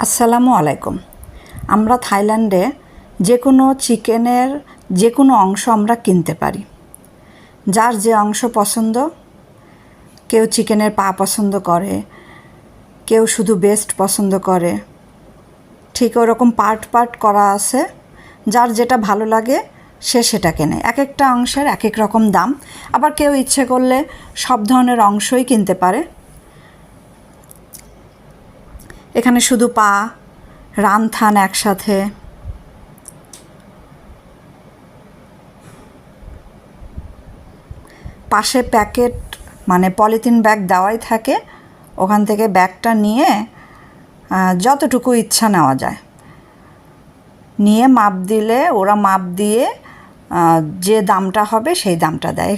আসসালামু আলাইকুম। আমরা থাইল্যান্ডে যে কোনো চিকেনের যে কোনো অংশ আমরা কিনতে পারি, যার যে অংশ পছন্দ। কেউ চিকেনের পা পছন্দ করে, কেউ শুধু বেস্ট পছন্দ করে। ঠিক ওরকম পার্ট পার্ট করা আছে, যার যেটা ভালো লাগে সে সেটা কেনে। এক একটা অংশের এক এক রকম দাম। আবার কেউ ইচ্ছে করলে সব ধরনের অংশই কিনতে পারে। এখানে শুধু পা, রান থান একসাথে। পাশে প্যাকেট মানে পলিথিন ব্যাগ দেওয়াই থাকে, ওখান থেকে ব্যাগটা নিয়ে যতটুকু ইচ্ছা নেওয়া যায়, নিয়ে মাপ দিলে ওরা মাপ দিয়ে যে দামটা হবে সেই দামটা দেয়।